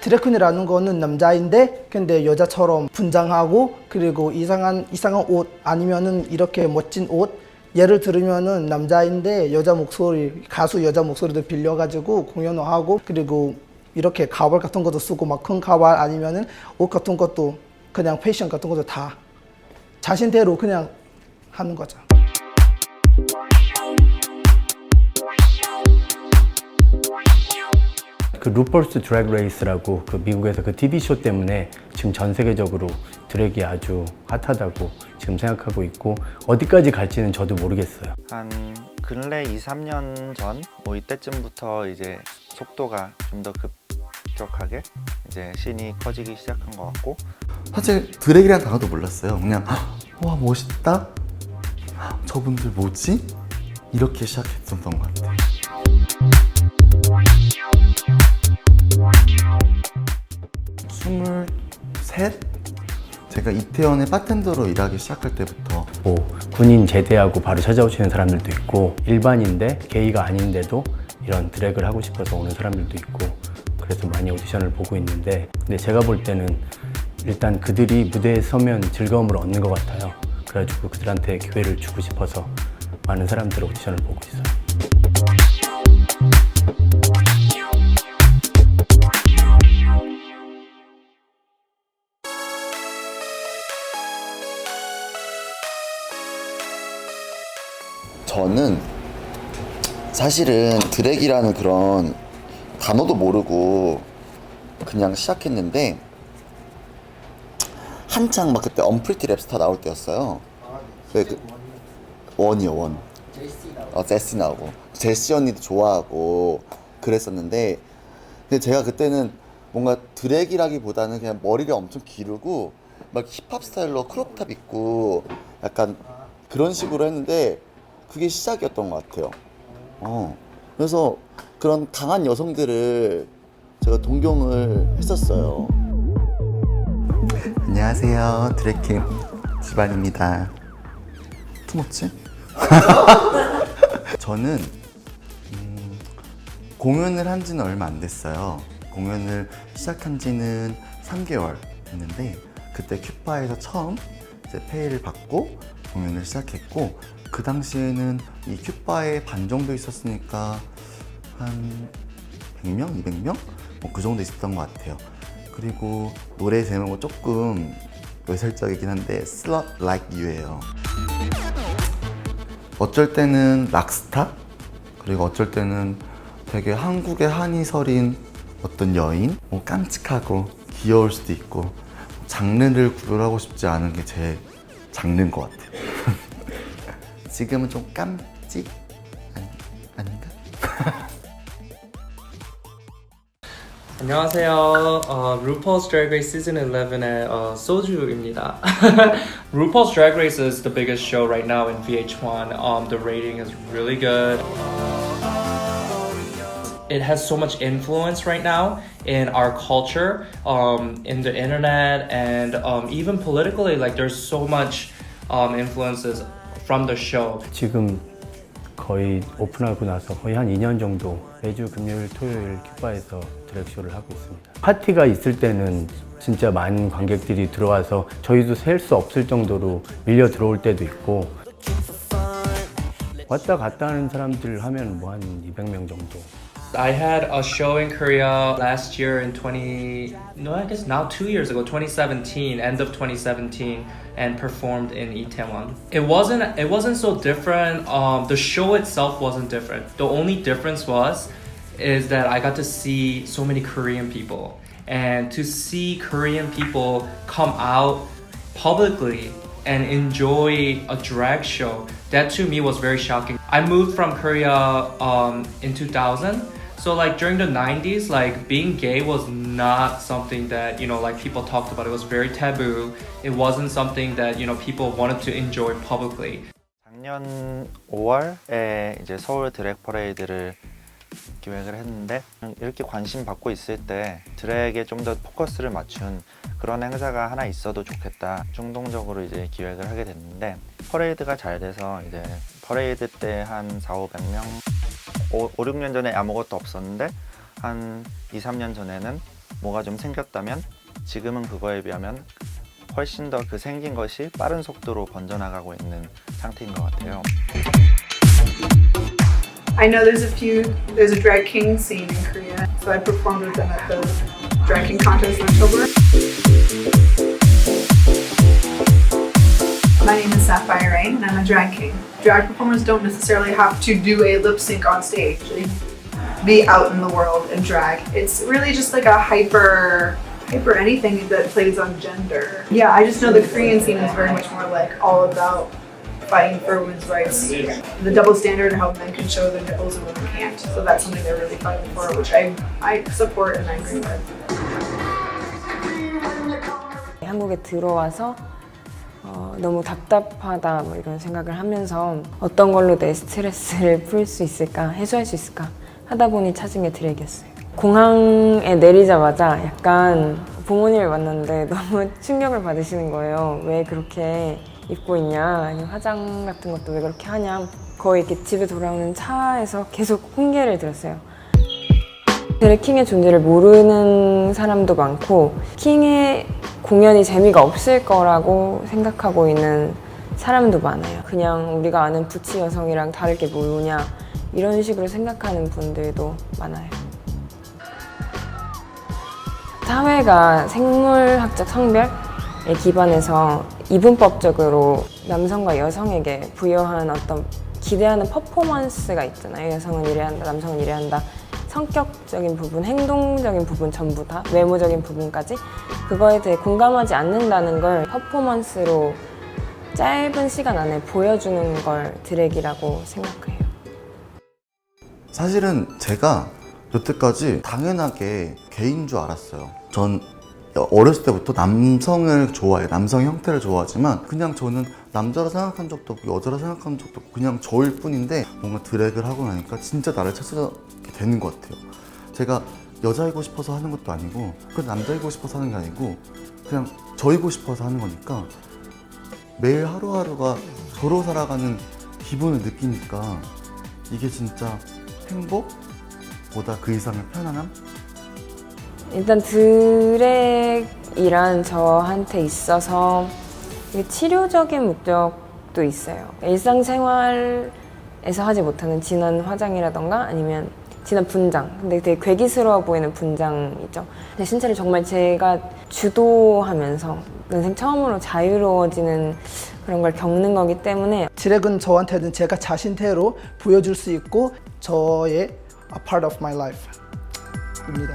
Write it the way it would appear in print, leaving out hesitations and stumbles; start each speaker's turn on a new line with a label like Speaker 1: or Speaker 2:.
Speaker 1: 드래곤이라는 거는 남자인데 근데 여자처럼 분장하고 그리고 이상한 옷 아니면은 이렇게 멋진 옷 예를 들면은 남자인데 여자 목소리 가수 여자 목소리도 빌려가지고 공연을 하고 그리고 이렇게 가발 같은 것도 쓰고 막 큰 가발 아니면은 옷 같은 것도 그냥 패션 같은 것도 다 자신대로 그냥 하는 거죠.
Speaker 2: 그 루퍼스 드래그 레이스라고 그 미국에서 그 TV 쇼 때문에 지금 전 세계적으로 드랙이 아주 핫하다고 지금 생각하고 있고 어디까지 갈지는 저도 모르겠어요.
Speaker 3: 한 근래 2, 3년 전 뭐 이때쯤부터 이제 속도가 좀 더 급격하게 이제 씬이 커지기 시작한 것 같고
Speaker 4: 사실 드랙이라는 단어도 몰랐어요. 그냥 와 멋있다? 저분들 뭐지? 이렇게 시작했었던 것 같아요. 스물셋? 제가 이태원의 바텐더로 일하기 시작할 때부터
Speaker 2: 뭐 군인 제대하고 바로 찾아오시는 사람들도 있고 일반인데 게이가 아닌데도 이런 드랙을 하고 싶어서 오는 사람들도 있고 그래서 많이 오디션을 보고 있는데 근데 제가 볼 때는 일단 그들이 무대에 서면 즐거움을 얻는 것 같아요. 그래가지고 그들한테 기회를 주고 싶어서 많은 사람들 오디션을 보고 있어요.
Speaker 4: 저는 사실은 드랙이라는 그런 단어도 모르고 그냥 시작했는데 한창 막 그때 언프리티 랩스타 나올 때였어요. 원이요, 원. 제시 나오고 제시 언니도 좋아하고 그랬었는데 근데 제가 그때는 뭔가 드랙이라기보다는 그냥 머리를 엄청 기르고 막 힙합 스타일로 크롭탑 입고 약간 그런 식으로 했는데 그게 시작이었던 것 같아요. 그래서 그런 강한 여성들을 제가 동경을 했었어요. 안녕하세요, 드래킹 집안입니다. 투머치? 저는 공연을 한 지는 얼마 안 됐어요. 공연을 시작한 지는 3개월 됐는데 그때 큐파에서 처음 이제 페이를 받고 공연을 시작했고 그 당시에는 이 큐바에 반 정도 있었으니까 한 100명? 200명? 뭐 그 정도 있었던 것 같아요. 그리고 노래 제목은 조금 외설적이긴 한데 Slut Like You예요. 어쩔 때는 락스타? 그리고 어쩔 때는 되게 한국의 한이 서린 어떤 여인? 뭐 깜찍하고 귀여울 수도 있고 장르를 구별하고 싶지 않은 게 제 장르인 것 같아요. 지금은 좀 깜찍? 아닌가?
Speaker 5: 안녕하세요. RuPaul's Drag Race Season 11의 소주입니다. RuPaul's Drag Race is the biggest show right now in VH1. The rating is really good. It has so much influence right now in our culture, in the internet, and even politically. Like there's so much influences from the show.
Speaker 2: 지금 거의 오픈하고 나서 거의 한 2년 정도 매주 금요일, 토요일 큐바에서 드랙쇼를 하고 있습니다. 파티가 있을 때는 진짜 많은 관객들이 들어와서 저희도 셀 수 없을 정도로 밀려 들어올 때도 있고 왔다 갔다 하는 사람들 하면 뭐 한 200명 정도.
Speaker 5: I had a show in Korea last year in 2 years ago, 2017, end of 2017, and performed in Itaewon. It wasn't so different. The show itself wasn't different. The only difference is that I got to see so many Korean people, and to see Korean people come out publicly and enjoy a drag show, that to me was very shocking. I moved from Korea in 2000. So like during the 90s, like being gay was not something that, like people talked about. It was very taboo. It wasn't something that, people wanted to enjoy publicly.
Speaker 3: 작년 5월에 이제 서울 드랙 퍼레이드를 기획을 했는데 이렇게 관심 받고 있을 때 드랙에 좀 더 포커스를 맞춘 그런 행사가 하나 있어도 좋겠다. 충동적으로 이제 기획을 하게 됐는데 퍼레이드가 잘 돼서 이제 퍼레이드 때 한 400~500명 5, 6년 전에 아무것도 없었는데 한 2, 3년 전에는 뭐가 좀 생겼다면 지금은 그거에 비하면 훨씬 더 그 생긴 것이 빠른 속도로 번져나가고 있는 상태인 것 같아요.
Speaker 6: I know there's a drag king scene in Korea, so I performed with them at the drag king contest in October. My name is Sapphire Rain, and I'm a drag king. Drag performers don't necessarily have to do a lip sync on stage. They be out in the world and drag. It's really just like a hyper anything that plays on gender. Yeah, I just know the Korean scene is very much more like all about fighting for women's rights. The double standard of how men can show their nipples and women can't. So that's something they're really fighting for, which I support and I agree with.
Speaker 7: 한국에 들어와서 너무 답답하다 뭐 이런 생각을 하면서 어떤 걸로 내 스트레스를 풀 수 있을까, 해소할 수 있을까 하다 보니 찾은 게 드랙이었어요. 공항에 내리자마자 약간 부모님을 만났는데 너무 충격을 받으시는 거예요. 왜 그렇게 입고 있냐, 아니면 화장 같은 것도 왜 그렇게 하냐. 거의 이렇게 집에 돌아오는 차에서 계속 훈계를 들었어요. 드래ግ 킹의 존재를 모르는 사람도 많고 킹의 공연이 재미가 없을 거라고 생각하고 있는 사람도 많아요. 그냥 우리가 아는 부치 여성이랑 다를 게 뭐냐 이런 식으로 생각하는 분들도 많아요. 사회가 생물학적 성별에 기반해서 이분법적으로 남성과 여성에게 부여한 어떤 기대하는 퍼포먼스가 있잖아요. 여성은 이래야 한다, 남성은 이래야 한다. 성격적인 부분, 행동적인 부분 전부 다, 외모적인 부분까지 그거에 대해 공감하지 않는다는 걸 퍼포먼스로 짧은 시간 안에 보여주는 걸 드랙이라고 생각해요.
Speaker 4: 사실은 제가 여태까지 당연하게 게이인 줄 알았어요. 전 어렸을 때부터 남성을 좋아해요. 남성 형태를 좋아하지만 그냥 저는 남자라 생각한 적도 없고 여자라 생각한 적도 없고 그냥 저일 뿐인데 뭔가 드랙을 하고 나니까 진짜 나를 찾게 되는 것 같아요. 제가 여자이고 싶어서 하는 것도 아니고 그냥 남자이고 싶어서 하는 게 아니고 그냥 저이고 싶어서 하는 거니까 매일 하루하루가 저로 살아가는 기분을 느끼니까 이게 진짜 행복보다 그 이상의 편안함?
Speaker 7: 일단 드랙이란 저한테 있어서 되게 치료적인 목적도 있어요. 일상생활에서 하지 못하는 진한 화장이라던가 아니면 진한 분장. 근데 되게 괴기스러워 보이는 분장이죠. 근데 신체를 정말 제가 주도하면서 인생 처음으로 자유로워지는 그런 걸 겪는 거기 때문에
Speaker 1: 드랙은 저한테는 제가 자신대로 보여줄 수 있고 저의 a part of my life 입니다.